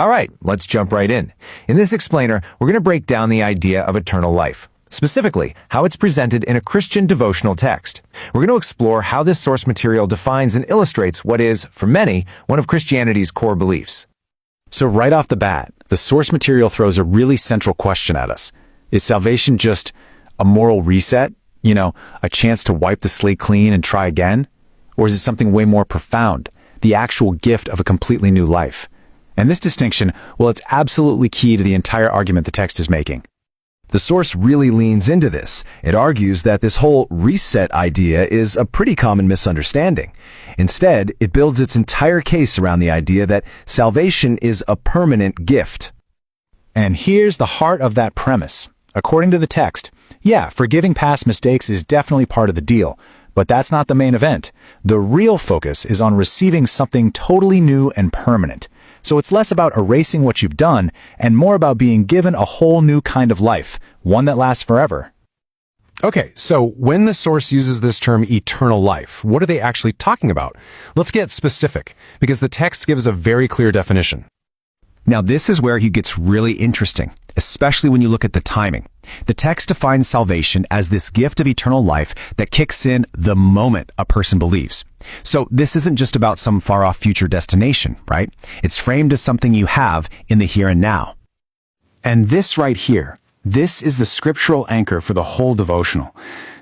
All right, let's jump right in. In this explainer, we're going to break down the idea of eternal life, specifically how it's presented in a Christian devotional text. We're going to explore how this source material defines and illustrates what is, for many, one of Christianity's core beliefs. So right off the bat, the source material throws a really central question at us. Is salvation just a moral reset? A chance to wipe the slate clean and try again? Or is it something way more profound, the actual gift of a completely new life? And this distinction, well, it's absolutely key to the entire argument the text is making. The source really leans into this. It argues that this whole reset idea is a pretty common misunderstanding. Instead, it builds its entire case around the idea that salvation is a permanent gift. And here's the heart of that premise. According to the text, forgiving past mistakes is definitely part of the deal, but that's not the main event. The real focus is on receiving something totally new and permanent. So it's less about erasing what you've done and more about being given a whole new kind of life, one that lasts forever. Okay, so when the source uses this term eternal life, what are they actually talking about? Let's get specific, because the text gives a very clear definition. Now this is where it gets really interesting, especially when you look at the timing. The text defines salvation as this gift of eternal life that kicks in the moment a person believes. So this isn't just about some far-off future destination, right? It's framed as something you have in the here and now. And this right here, this is the scriptural anchor for the whole devotional.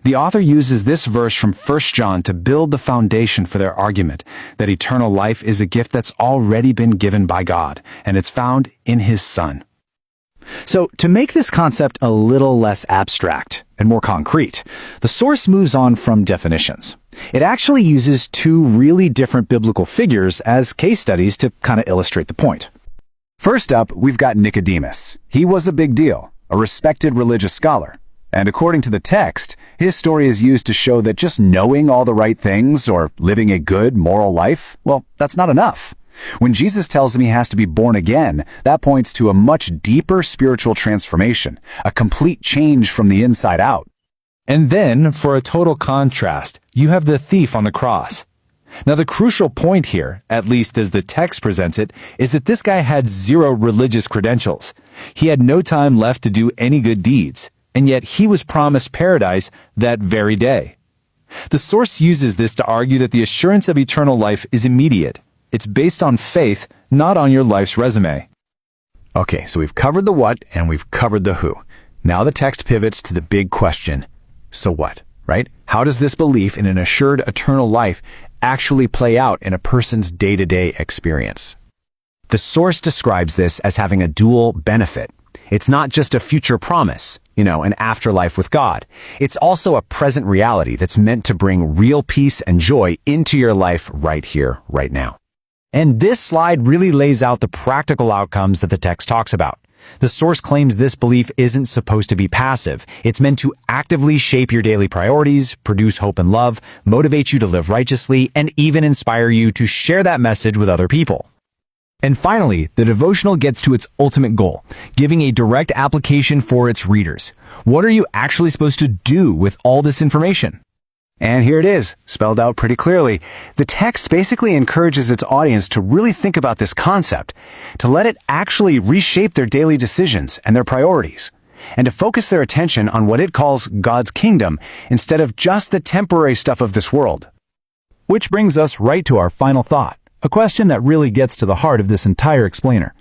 The author uses this verse from 1 John to build the foundation for their argument that eternal life is a gift that's already been given by God, and it's found in His Son. So, to make this concept a little less abstract and more concrete, the source moves on from definitions. It actually uses two really different biblical figures as case studies to kind of illustrate the point. First up, we've got Nicodemus. He was a big deal, a respected religious scholar. And according to the text, his story is used to show that just knowing all the right things or living a good moral life, well, that's not enough. When Jesus tells him he has to be born again, that points to a much deeper spiritual transformation, a complete change from the inside out. And then, for a total contrast, you have the thief on the cross. Now, the crucial point here, at least as the text presents it, is that this guy had zero religious credentials. He had no time left to do any good deeds, and yet he was promised paradise that very day. The source uses this to argue that the assurance of eternal life is immediate. It's based on faith, not on your life's resume. Okay, so we've covered the what and we've covered the who. Now the text pivots to the big question. So what, right? How does this belief in an assured eternal life actually play out in a person's day-to-day experience? The source describes this as having a dual benefit. It's not just a future promise, an afterlife with God. It's also a present reality that's meant to bring real peace and joy into your life right here, right now. And this slide really lays out the practical outcomes that the text talks about. The source claims this belief isn't supposed to be passive. It's meant to actively shape your daily priorities, produce hope and love, motivate you to live righteously, and even inspire you to share that message with other people. And finally, the devotional gets to its ultimate goal, giving a direct application for its readers. What are you actually supposed to do with all this information? And here it is, spelled out pretty clearly. The text basically encourages its audience to really think about this concept, to let it actually reshape their daily decisions and their priorities, and to focus their attention on what it calls God's kingdom instead of just the temporary stuff of this world. Which brings us right to our final thought, a question that really gets to the heart of this entire explainer.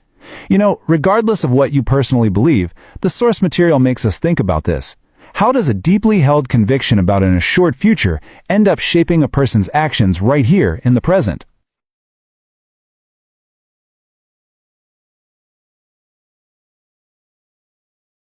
Regardless of what you personally believe, the source material makes us think about this. How does a deeply held conviction about an assured future end up shaping a person's actions right here in the present?